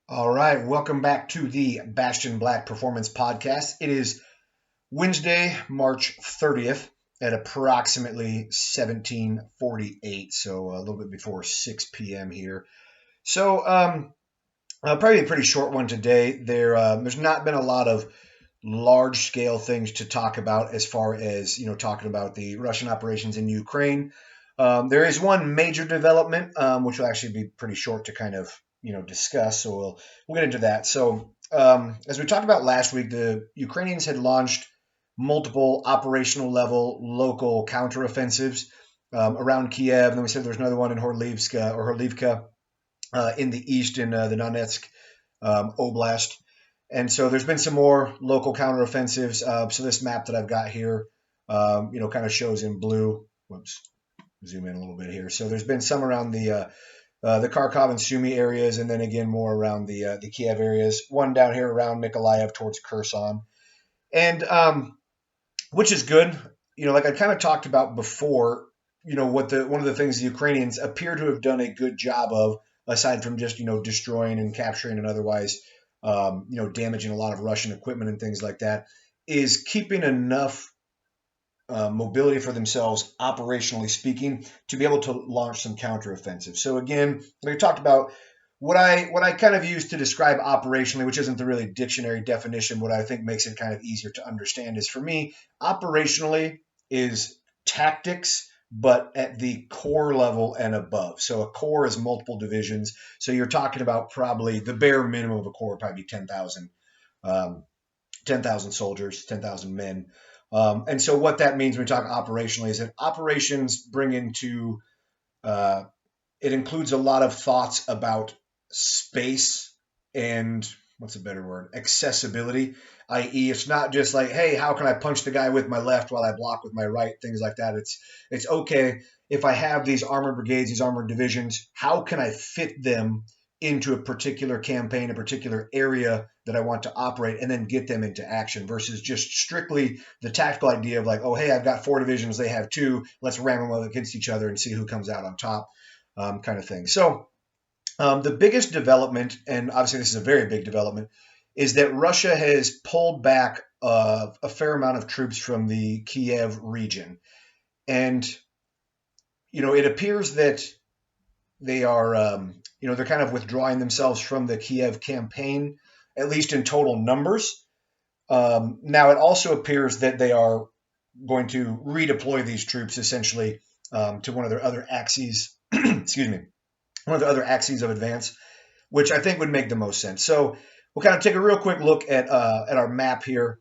All right, welcome back to the Bastion Black Performance Podcast. It is Wednesday, March 30th at approximately 17:48, so a little bit before 6 p.m. here. So probably a pretty short one today. There's not been a lot of large scale things to talk about as far as talking about the Russian operations in Ukraine. There is one major development, which will actually be pretty short to kind of discuss. So we'll get into that. So as we talked about last week, the Ukrainians had launched multiple operational level local counteroffensives around Kiev, and then we said there's another one in Horlivka in the east in the Donetsk Oblast. And so there's been some more local counteroffensives. So this map that I've got here, kind of shows in blue. Whoops, zoom in a little bit here. So there's been some around the Kharkov and Sumy areas, and then again more around the Kiev areas. One down here around Mykolaiv towards Kherson, and which is good. Like I kind of talked about before. One of the things the Ukrainians appear to have done a good job of, aside from just destroying and capturing and otherwise damaging a lot of Russian equipment and things like that, is keeping enough mobility for themselves, operationally speaking, to be able to launch some counteroffensive. So again, like we talked about, what I kind of use to describe operationally, which isn't the really dictionary definition, what I think makes it kind of easier to understand is, for me, operationally is tactics, but at the corps level and above. So a corps is multiple divisions. So you're talking about probably the bare minimum of a corps would probably be 10,000 soldiers, 10,000 men. And so what that means when we talk operationally is that operations bring into it includes a lot of thoughts about space and, what's a better word, accessibility, i.e. it's not just like, hey, how can I punch the guy with my left while I block with my right, things like that. It's okay, if I have these armored brigades, these armored divisions, how can I fit them into a particular campaign, a particular area that I want to operate, and then get them into action, versus just strictly the tactical idea of like, oh, hey, I've got 4 divisions, they have 2, let's ram them against each other and see who comes out on top, kind of thing. So the biggest development, and obviously this is a very big development, is that Russia has pulled back a fair amount of troops from the Kiev region. And, it appears that they are, they're kind of withdrawing themselves from the Kiev campaign, at least in total numbers. Now, it also appears that they are going to redeploy these troops essentially to one of their other axes, excuse me, one of the other axes of advance, which I think would make the most sense. So we'll kind of take a real quick look at our map here,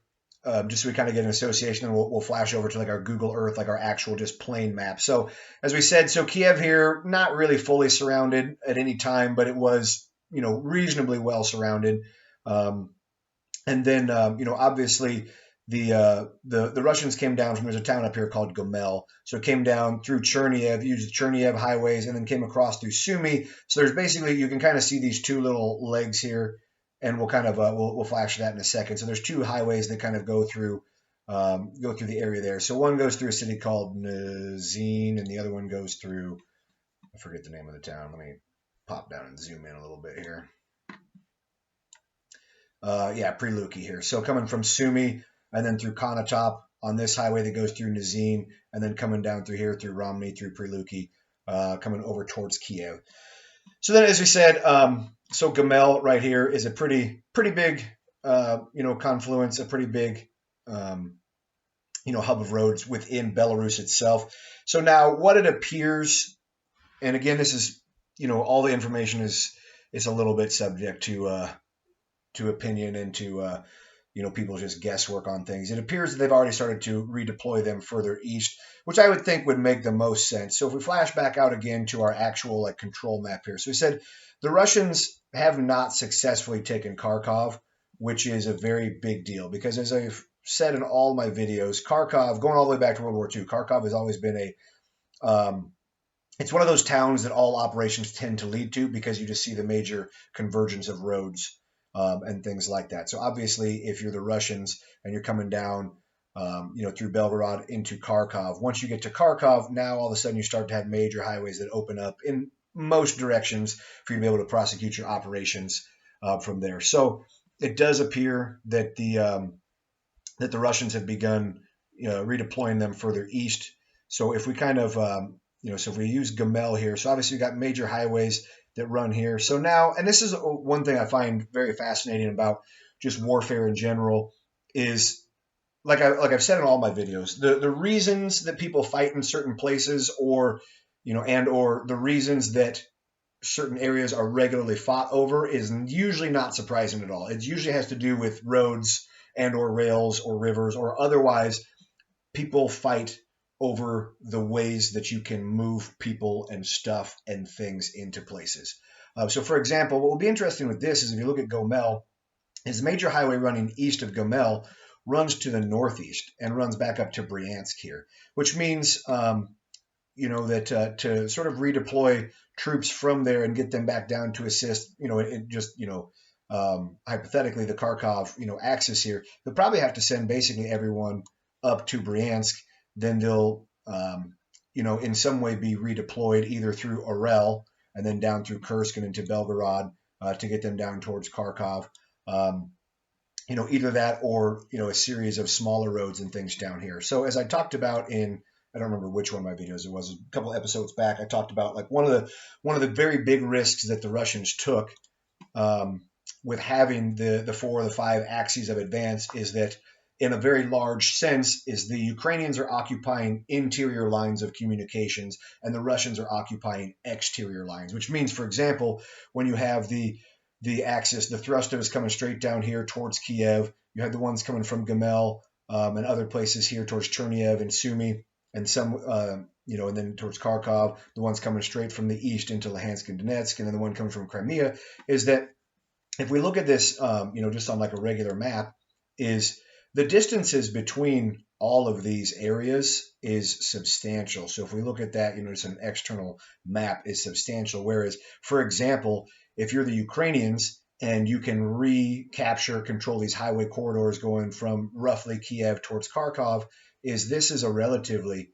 just so we kind of get an association, and we'll flash over to like our Google Earth, like our actual just plain map. So as we said, so Kiev here, not really fully surrounded at any time, but it was, reasonably well surrounded. And then, obviously the Russians came down from, there's a town up here called Gomel. So it came down through Cherniev, used the Cherniev highways, and then came across through Sumy. So there's basically, you can kind of see these 2 little legs here, and we'll kind of we'll flash that in a second. So there's 2 highways that kind of go through the area there. So one goes through a city called Nazin, and the other one goes through, I forget the name of the town. Let me pop down and zoom in a little bit here. Preluki here. So coming from Sumy and then through Konotop on this highway that goes through Nazin, and then coming down through here through Romny, through Preluki, coming over towards Kiev. So then, as we said, so Gomel right here is a pretty big, confluence, a pretty big, hub of roads within Belarus itself. So now what it appears, and again, this is, all the information is a little bit subject to opinion and to, people's just guesswork on things. It appears that they've already started to redeploy them further east, which I would think would make the most sense. So if we flash back out again to our actual control map here. So we said the Russians have not successfully taken Kharkov, which is a very big deal, because as I've said in all my videos, Kharkov, going all the way back to World War II, Kharkov has always been it's one of those towns that all operations tend to lead to, because you just see the major convergence of roads and things like that. So obviously, if you're the Russians and you're coming down, through Belgorod into Kharkov, once you get to Kharkov, now all of a sudden you start to have major highways that open up in most directions for you to be able to prosecute your operations from there. So it does appear that the Russians have begun redeploying them further east. So if we kind of so if we use Gamel here, so obviously we've got major highways that run here. So now, and this is one thing I find very fascinating about just warfare in general, is like I've said in all my videos, the reasons that people fight in certain places, or or the reasons that certain areas are regularly fought over, is usually not surprising at all. It usually has to do with roads and or rails or rivers, or otherwise people fight over the ways that you can move people and stuff and things into places. So for example, what will be interesting with this is if you look at Gomel, his major highway running east of Gomel runs to the northeast and runs back up to Bryansk here, which means that to sort of redeploy troops from there and get them back down to assist, hypothetically the Kharkov, axis here, they'll probably have to send basically everyone up to Bryansk. Then they'll, in some way be redeployed either through Orel and then down through Kursk and into Belgorod to get them down towards Kharkov. Either that or, a series of smaller roads and things down here. So as I talked about I don't remember which one of my videos it was, a couple episodes back, I talked about like one of the very big risks that the Russians took with having the 4 or the 5 axes of advance is that in a very large sense is the Ukrainians are occupying interior lines of communications and the Russians are occupying exterior lines, which means, for example, when you have the axis, the thrusters coming straight down here towards Kiev, you had the ones coming from Gamel and other places here towards Chernihiv and Sumy, and some, and then towards Kharkov, the ones coming straight from the east into Luhansk and Donetsk, and then the one coming from Crimea, is that if we look at this, just on like a regular map, is the distances between all of these areas is substantial. So if we look at that, it's an external map is substantial. Whereas, for example, if you're the Ukrainians and you can recapture, control these highway corridors going from roughly Kiev towards Kharkov, this is a relatively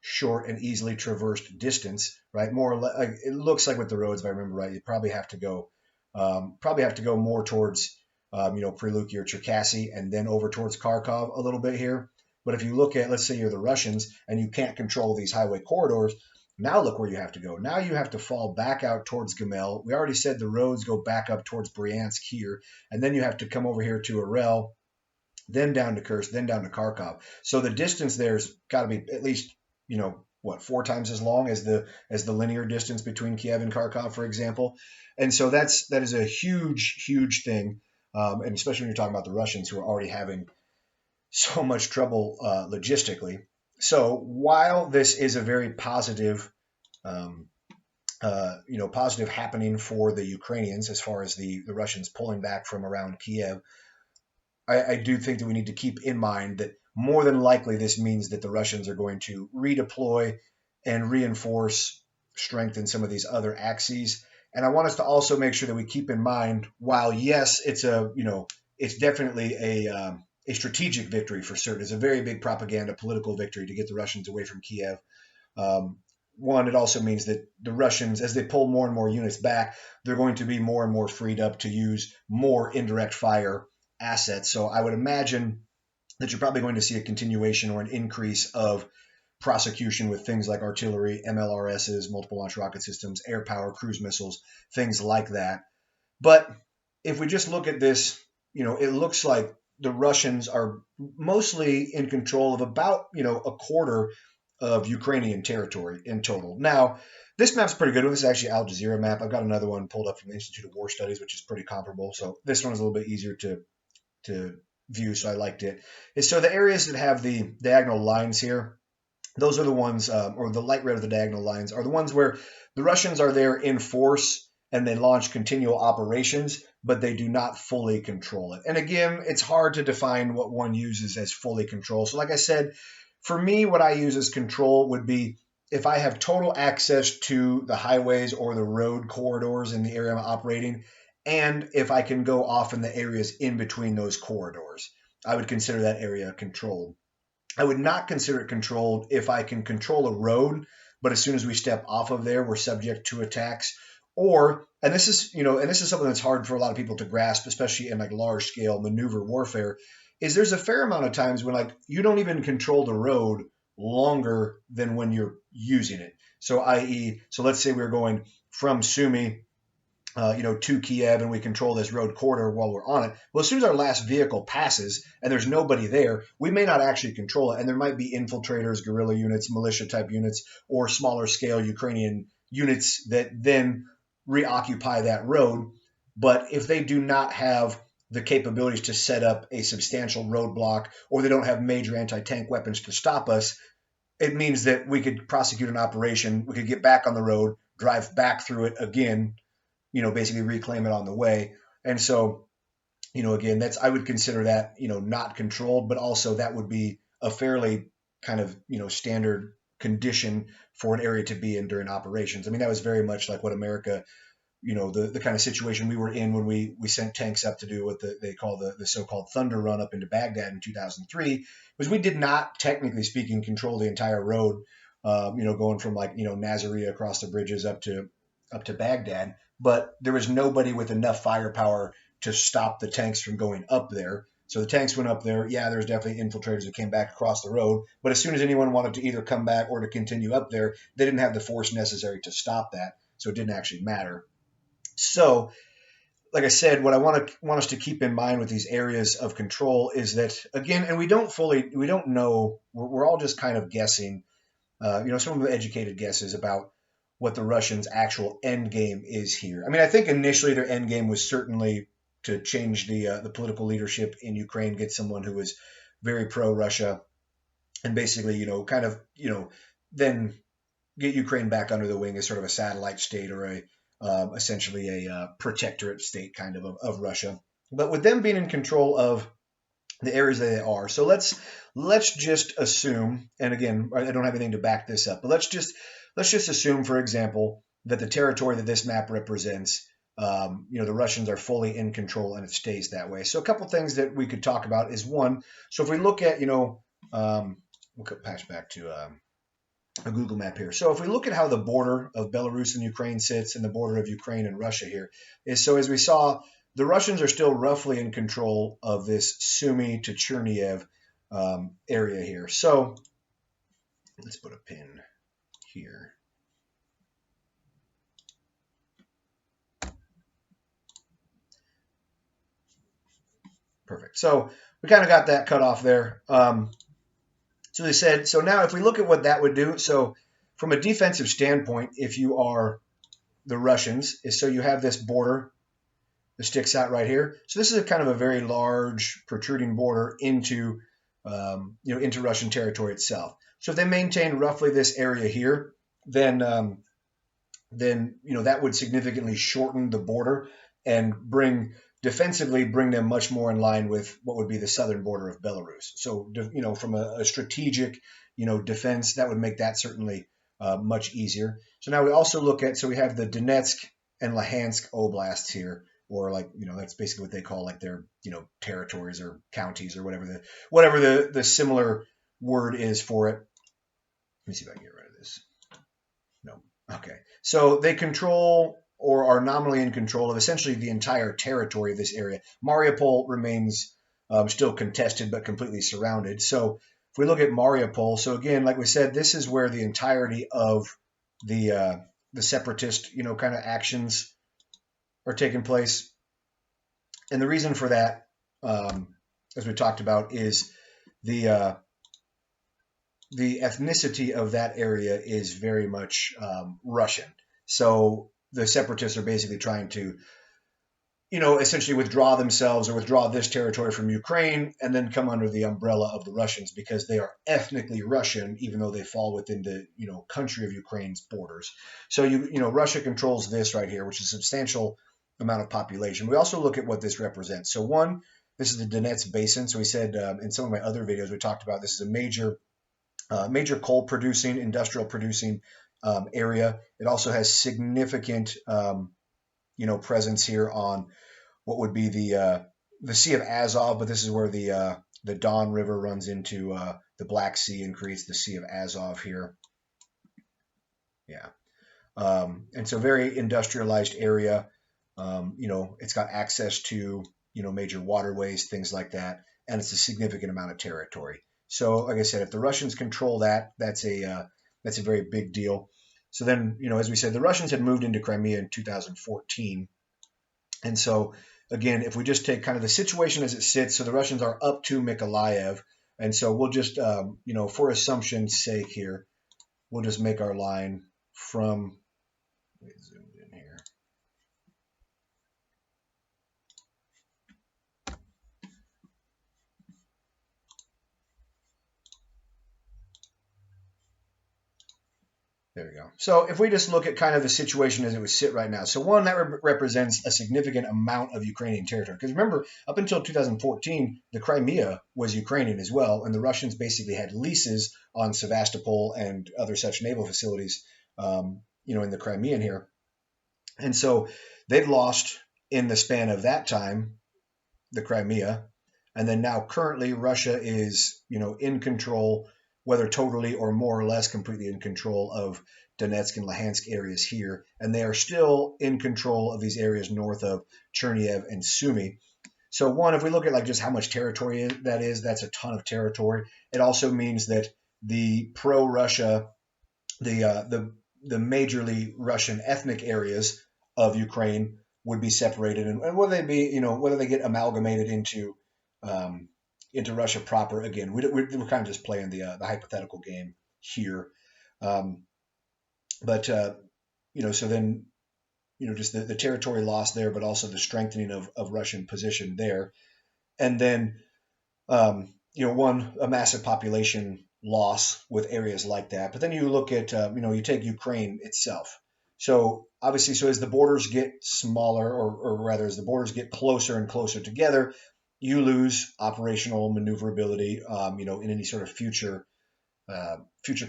short and easily traversed distance, right? More like it looks like with the roads, if I remember right, you probably have to go more towards Prilukki or Cherkasy and then over towards Kharkov a little bit here. But if you look at, let's say you're the Russians and you can't control these highway corridors, now look where you have to go. Now you have to fall back out towards Gamel. We already said the roads go back up towards Bryansk here, and then you have to come over here to Orel, then down to Kursk, then down to Kharkov. So the distance there's got to be at least, 4 times as long as the linear distance between Kiev and Kharkov, for example. And so that is a huge, huge thing, and especially when you're talking about the Russians who are already having so much trouble logistically. So while this is a very positive, positive happening for the Ukrainians as far as the Russians pulling back from around Kiev, I do think that we need to keep in mind that more than likely this means that the Russians are going to redeploy and reinforce, strengthen some of these other axes. And I want us to also make sure that we keep in mind, while yes, it's definitely a strategic victory for certain. It's a very big propaganda political victory to get the Russians away from Kiev. One, it also means that the Russians, as they pull more and more units back, they're going to be more and more freed up to use more indirect fire assets. So I would imagine that you're probably going to see a continuation or an increase of prosecution with things like artillery, MLRSs, multiple launch rocket systems, air power, cruise missiles, things like that. But if we just look at this, it looks like the Russians are mostly in control of about, a quarter of Ukrainian territory in total. Now, this map's pretty good. This is actually Al Jazeera map. I've got another one pulled up from the Institute of War Studies, which is pretty comparable. So this one is a little bit easier to view, so I liked it. And so the areas that have the diagonal lines here, those are the ones, or the light red of the diagonal lines, are the ones where the Russians are there in force and they launch continual operations, but they do not fully control it. And again, it's hard to define what one uses as fully control. So like I said, for me, what I use as control would be if I have total access to the highways or the road corridors in the area I'm operating, and if I can go off in the areas in between those corridors, I would consider that area controlled. I would not consider it controlled if I can control a road, but as soon as we step off of there, we're subject to attacks, Or, and this is, and this is something that's hard for a lot of people to grasp, especially in like large scale maneuver warfare, is there's a fair amount of times when like you don't even control the road longer than when you're using it. So, i.e., so let's say we're going from Sumy, to Kiev, and we control this road corridor while we're on it. Well, as soon as our last vehicle passes and there's nobody there, we may not actually control it. And there might be infiltrators, guerrilla units, militia type units, or smaller scale Ukrainian units that then reoccupy that road. But if they do not have the capabilities to set up a substantial roadblock, or they don't have major anti-tank weapons to stop us, it means that we could prosecute an operation, we could get back on the road, drive back through it again, basically reclaim it on the way. And so, again, I would consider that, not controlled, but also that would be a fairly kind of, standard condition for an area to be in during operations. I mean, that was very much like what America, the kind of situation we were in when we sent tanks up to do what they call the so-called Thunder Run up into Baghdad in 2003, was we did not, technically speaking, control the entire road, going from like, Nasiriyah across the bridges up to Baghdad, but there was nobody with enough firepower to stop the tanks from going up there. So the tanks went up there. Yeah, there's definitely infiltrators that came back across the road, but as soon as anyone wanted to either come back or to continue up there, they didn't have the force necessary to stop that, so it didn't actually matter. So, like I said, what I want us to keep in mind with these areas of control is that, again, and we don't know, we're all just kind of guessing, some of the educated guesses about what the Russians' actual end game is here. I mean, I think initially their end game was certainly to change the political leadership in Ukraine, get someone who was very pro-Russia, and basically, then get Ukraine back under the wing as sort of a satellite state or essentially a protectorate state kind of Russia. But with them being in control of the areas that they are, so let's just assume, and again, I don't have anything to back this up, but let's just assume, for example, that the territory that this map represents, the Russians are fully in control and it stays that way. So a couple things that we could talk about is one, so if we look at, we'll patch back to a Google map here. So if we look at how the border of Belarus and Ukraine sits and the border of Ukraine and Russia here is, so as we saw, the Russians are still roughly in control of this Sumy to Chernihiv area here. So let's put a pin here. Perfect. So we kind of got that cut off there. So they said, so now if we look at what that would do, so from a defensive standpoint, if you are the Russians, is so you have this border that sticks out right here. So this is a kind of a very large protruding border into, into Russian territory itself. So if they maintain roughly this area here, then that would significantly shorten the border and defensively bring them much more in line with what would be the southern border of Belarus. So, from a strategic, defense, that would make that certainly much easier. So now we also look at, so we have the Donetsk and Luhansk oblasts here, or like, that's basically what they call like their, territories or counties or whatever the similar word is for it. Let me see if I can get rid of this. No. Okay. So they control or are nominally in control of essentially the entire territory of this area. Mariupol remains still contested but completely surrounded. So if we look at Mariupol, so again, like we said, this is where the entirety of the separatist, kind of actions are taking place. And the reason for that, as we talked about, is the ethnicity of that area is very much Russian. So the separatists are basically trying to, essentially withdraw themselves or withdraw this territory from Ukraine and then come under the umbrella of the Russians because they are ethnically Russian, even though they fall within the, country of Ukraine's borders. So, Russia controls this right here, which is a substantial amount of population. We also look at what this represents. So one, this is the Donetsk Basin. So we said in some of my other videos, we talked about this is a major coal producing, industrial producing area. It also has significant, presence here on what would be the Sea of Azov, but this is where the Don River runs into the Black Sea and creates the Sea of Azov here. Yeah. And so very industrialized area. It's got access to, major waterways, things like that, and it's a significant amount of territory. So, like I said, if the Russians control that, that's a very big deal. So then, as we said, the Russians had moved into Crimea in 2014, and so again, if we just take kind of the situation as it sits, so the Russians are up to Mykolaiv, and so we'll just, for assumption's sake here, we'll just make our line from. Let me zoom in here. There we go. So if we just look at kind of the situation as it would sit right now. So one, that represents a significant amount of Ukrainian territory. Because remember, up until 2014, the Crimea was Ukrainian as well. And the Russians basically had leases on Sevastopol and other such naval facilities, in the Crimean here. And so they'd lost in the span of that time, the Crimea. And then now currently Russia is, in control, whether totally or more or less completely in control of Donetsk and Luhansk areas here. And they are still in control of these areas north of Chernihiv and Sumy. So one, if we look at like just how much territory that is, that's a ton of territory. It also means that the pro-Russia, the majorly Russian ethnic areas of Ukraine would be separated, and whether they be, whether they get amalgamated into Russia proper. Again, we're kind of just playing the hypothetical game here, but so then just the territory loss there, but also the strengthening of Russian position there, and then a massive population loss with areas like that. But then you look at you take Ukraine itself. So obviously, so as the borders get smaller, or rather as the borders get closer and closer together, you lose operational maneuverability, in any sort of future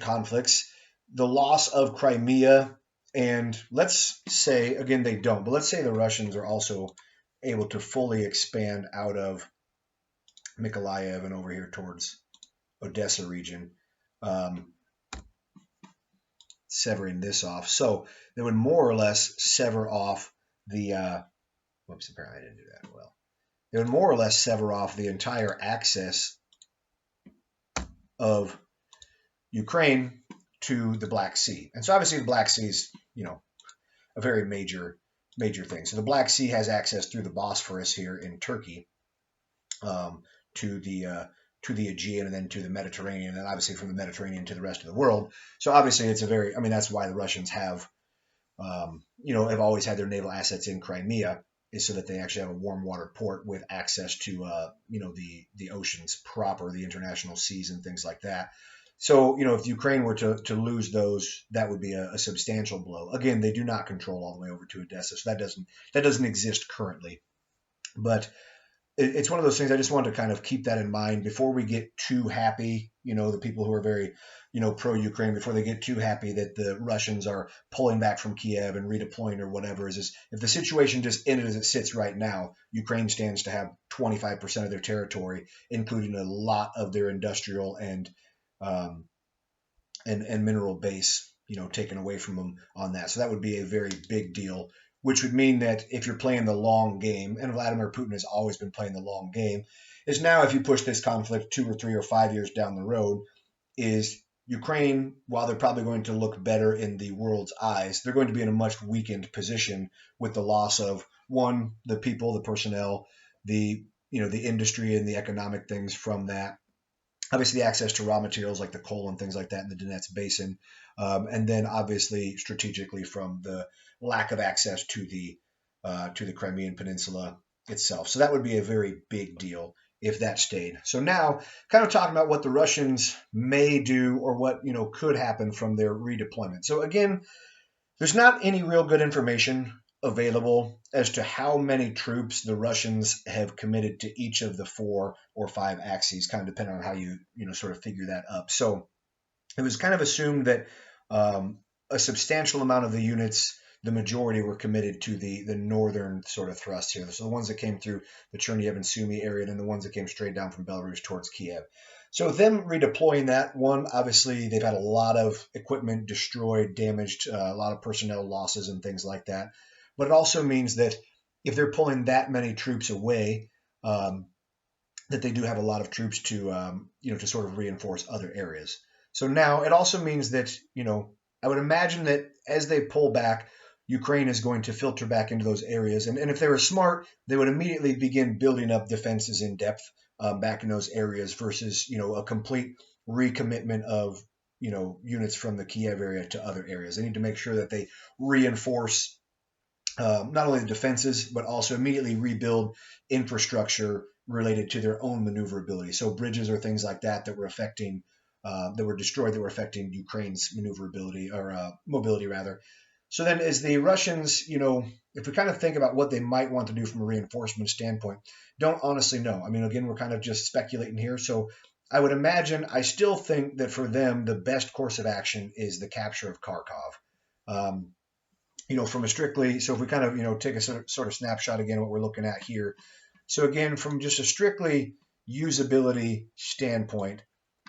conflicts. The loss of Crimea, and let's say, again, they don't, but let's say the Russians are also able to fully expand out of Mykolaiv and over here towards Odessa region, severing this off. So they would more or less sever off the, whoops, apparently I didn't do that well. They would more or less sever off the entire access of Ukraine to the Black Sea. And so obviously the Black Sea is, a very major thing. So the Black Sea has access through the Bosphorus here in Turkey, to the Aegean and then to the Mediterranean, and obviously from the Mediterranean to the rest of the world. So obviously it's that's why the Russians have always had their naval assets in Crimea, is so that they actually have a warm water port with access to the oceans proper, the international seas and things like that. So if Ukraine were to lose those, that would be a substantial blow. Again, they do not control all the way over to Odessa, so that doesn't exist currently. But it's one of those things. I just wanted to kind of keep that in mind before we get too happy. The people who are very pro-Ukraine, before they get too happy that the Russians are pulling back from Kiev and redeploying or whatever, is if the situation just ended as it sits right now, Ukraine stands to have 25% of their territory, including a lot of their industrial and mineral base, taken away from them on that. So that would be a very big deal, which would mean that if you're playing the long game, and Vladimir Putin has always been playing the long game, is now if you push this conflict 2 or 3 or 5 years down the road, is Ukraine, while they're probably going to look better in the world's eyes, they're going to be in a much weakened position with the loss of, one, the people, the personnel, the industry and the economic things from that. Obviously, the access to raw materials like the coal and things like that in the Donetsk basin, and then obviously strategically from the lack of access to the Crimean Peninsula itself. So that would be a very big deal if that stayed. So now, kind of talking about what the Russians may do or what could happen from their redeployment. So again, there's not any real good information available as to how many troops the Russians have committed to each of the 4 or 5 axes, kind of depending on how you sort of figure that up. So it was kind of assumed that a substantial amount of the units, the majority, were committed to the northern sort of thrust here. So the ones that came through the Chernihiv and Sumy area, and then the ones that came straight down from Belarus towards Kiev. So with them redeploying that, one, obviously they've had a lot of equipment destroyed, damaged, a lot of personnel losses and things like that. But it also means that if they're pulling that many troops away, that they do have a lot of troops to, to sort of reinforce other areas. So now it also means that, I would imagine that as they pull back, Ukraine is going to filter back into those areas. And if they were smart, they would immediately begin building up defenses in depth back in those areas versus, a complete recommitment of, units from the Kiev area to other areas. They need to make sure that they reinforce not only the defenses, but also immediately rebuild infrastructure related to their own maneuverability. So bridges or things like that were affecting, that were destroyed, that were affecting Ukraine's maneuverability or mobility rather. So then as the Russians, if we kind of think about what they might want to do from a reinforcement standpoint, don't honestly know. I mean, again, we're kind of just speculating here. So I would imagine, I still think that for them, the best course of action is the capture of Kharkov. From a strictly, so if we kind of, take a sort of snapshot again, what we're looking at here. So again, from just a strictly usability standpoint,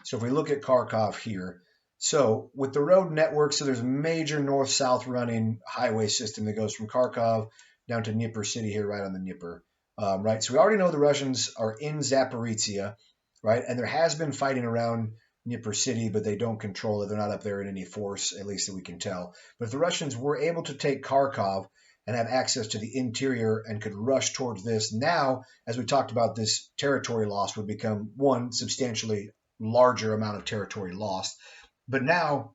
so if we look at Kharkov here, so with the road network, so there's a major north-south running highway system that goes from Kharkov down to Dnieper City here, right on the Dnieper, right? So we already know the Russians are in Zaporizhia, right? And there has been fighting around Dnieper City, but they don't control it. They're not up there in any force, at least that we can tell. But if the Russians were able to take Kharkov and have access to the interior and could rush towards this, now, as we talked about, this territory loss would become one substantially larger amount of territory lost. But now,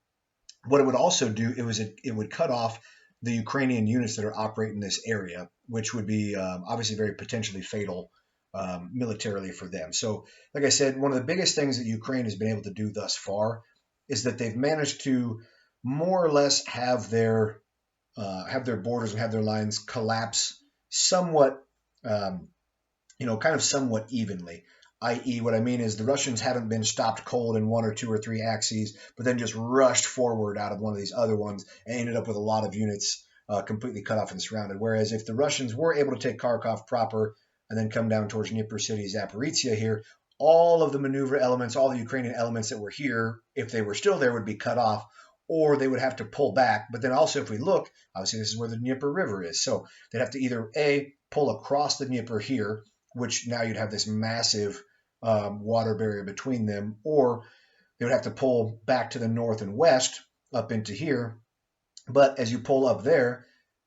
what it would also do, it would cut off the Ukrainian units that are operating this area, which would be obviously very potentially fatal militarily for them. So, like I said, one of the biggest things that Ukraine has been able to do thus far is that they've managed to more or less have their borders and have their lines collapse somewhat, kind of somewhat evenly. I.e., what I mean is the Russians haven't been stopped cold in one or two or three axes, but then just rushed forward out of one of these other ones and ended up with a lot of units completely cut off and surrounded. Whereas if the Russians were able to take Kharkov proper and then come down towards Dnieper City, Zaporizhia here, all of the maneuver elements, all the Ukrainian elements that were here, if they were still there, would be cut off, or they would have to pull back. But then also, if we look, obviously this is where the Dnieper River is. So they'd have to either A, pull across the Dnieper here, which now you'd have this massive water barrier between them, or they would have to pull back to the north and west up into here. But as you pull up there,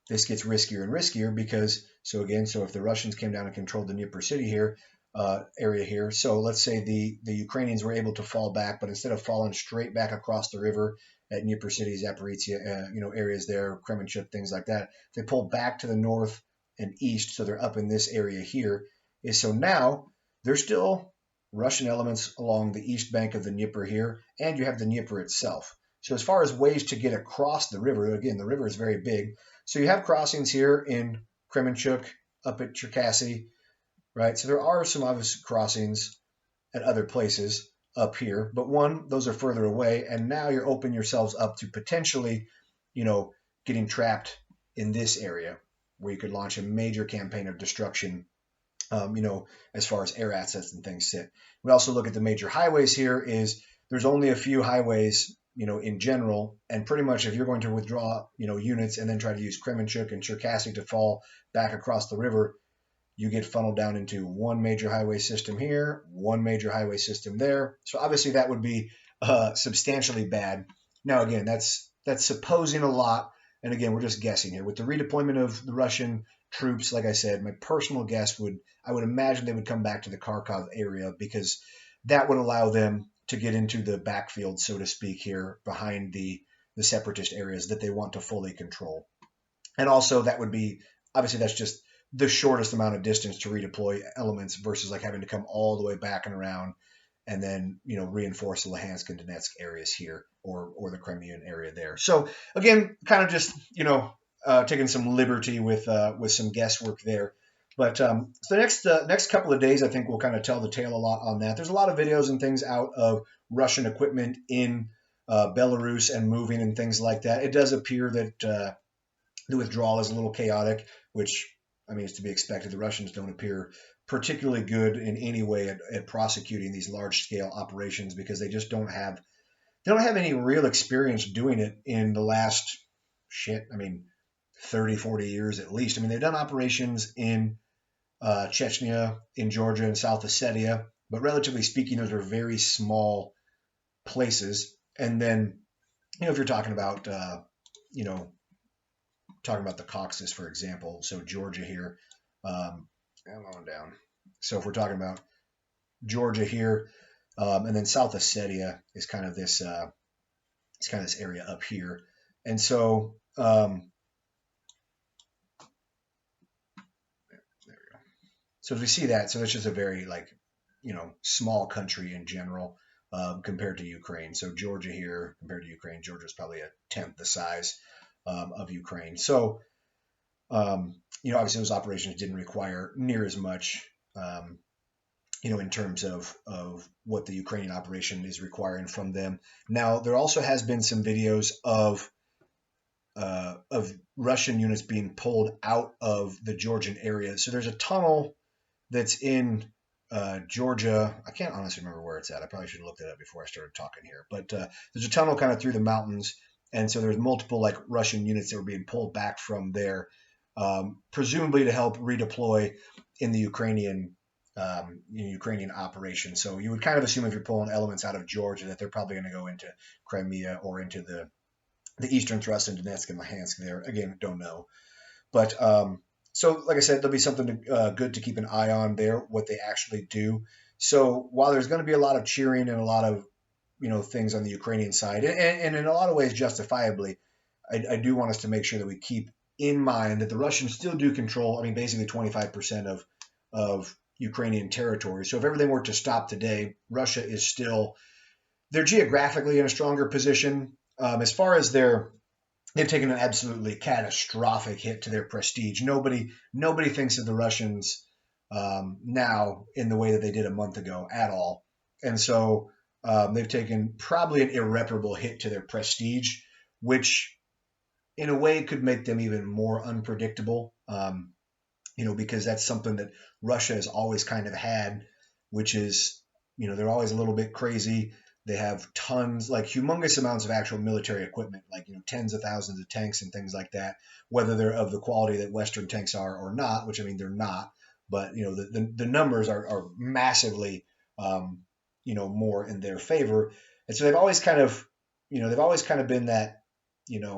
this gets riskier and riskier because, so if the Russians came down and controlled the Dnieper City here, area here, so let's say the Ukrainians were able to fall back, but instead of falling straight back across the river at Dnieper City, Zaporizhia, areas there, Kremenchuk, things like that, they pull back to the north and east, so they're up in this area here. So now there's still Russian elements along the east bank of the Dnieper here, and you have the Dnieper itself. So as far as ways to get across the river, again, the river is very big. So you have crossings here in Kremenchuk, up at Cherkasy, right? So there are some obvious crossings at other places up here, but one, those are further away, and now you're opening yourselves up to potentially, getting trapped in this area where you could launch a major campaign of destruction, as far as air assets and things sit. We also look at the major highways here. There's only a few highways, in general, and pretty much if you're going to withdraw, units and then try to use Kremenchuk and Cherkasy to fall back across the river, you get funneled down into one major highway system here, one major highway system there. So obviously that would be substantially bad. Now, again, that's supposing a lot. And again, we're just guessing here. With the redeployment of the Russian troops, like I said, my personal guess I would imagine they would come back to the Kharkov area because that would allow them to get into the backfield, so to speak, here behind the separatist areas that they want to fully control. And also that would be, obviously that's just the shortest amount of distance to redeploy elements versus like having to come all the way back and around and then, reinforce the Luhansk and Donetsk areas here or the Crimean area there. So again, kind of just, taking some liberty with some guesswork there. But so the next couple of days, I think we'll kind of tell the tale a lot on that. There's a lot of videos and things out of Russian equipment in Belarus and moving and things like that. It does appear that the withdrawal is a little chaotic, which I mean, it's to be expected. The Russians don't appear particularly good in any way at prosecuting these large scale operations because they just don't have any real experience doing it in the last shit. I mean, 30, 40 years at least. I mean, they've done operations in Chechnya, in Georgia, and South Ossetia, but relatively speaking, those are very small places. And then, if you're talking about, you know, talking about the Caucasus, for example, so Georgia here, I'm on down. So if we're talking about Georgia here, and then South Ossetia is kind of this, it's kind of this area up here, and so there we go. So as we see that, so it's just a very small country in general compared to Ukraine. So Georgia here compared to Ukraine, Georgia is probably a tenth the size of Ukraine. So obviously those operations didn't require near as much, in terms of what the Ukrainian operation is requiring from them. Now, there also has been some videos of Russian units being pulled out of the Georgian area. So there's a tunnel that's in Georgia. I can't honestly remember where it's at. I probably should have looked it up before I started talking here. But there's a tunnel kind of through the mountains, and so there's multiple Russian units that were being pulled back from there, presumably to help redeploy in the Ukrainian operation. So you would kind of assume if you're pulling elements out of Georgia that they're probably going to go into Crimea or into the eastern thrust in Donetsk and Luhansk there. Again, don't know. But so like I said, there'll be something good to keep an eye on there, what they actually do. So while there's going to be a lot of cheering and a lot of things on the Ukrainian side, and in a lot of ways justifiably, I do want us to make sure that we keep in mind that the Russians still do control, basically 25% of Ukrainian territory. So if everything were to stop today, Russia is still, they're geographically in a stronger position. As far as they've taken an absolutely catastrophic hit to their prestige. Nobody thinks of the Russians now in the way that they did a month ago at all. And so they've taken probably an irreparable hit to their prestige, which in a way could make them even more unpredictable, because that's something that Russia has always kind of had, which is, they're always a little bit crazy. They have tons, humongous amounts of actual military equipment, tens of thousands of tanks and things like that, whether they're of the quality that Western tanks are or not, which they're not, but the numbers are massively, more in their favor. And so they've always kind of been that,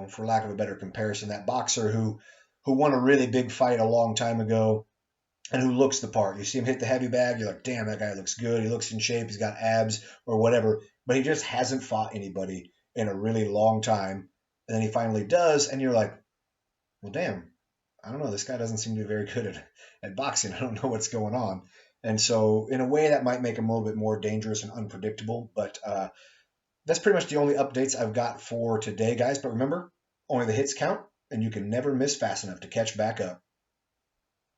for lack of a better comparison, that boxer who won a really big fight a long time ago and who looks the part. You see him hit the heavy bag, you're like, damn, that guy looks good. He looks in shape. He's got abs or whatever, but he just hasn't fought anybody in a really long time. And then he finally does, and you're like, well, damn, I don't know. This guy doesn't seem to be very good at boxing. I don't know what's going on. And so in a way that might make him a little bit more dangerous and unpredictable. But that's pretty much the only updates I've got for today, guys. But remember, only the hits count, and you can never miss fast enough to catch back up.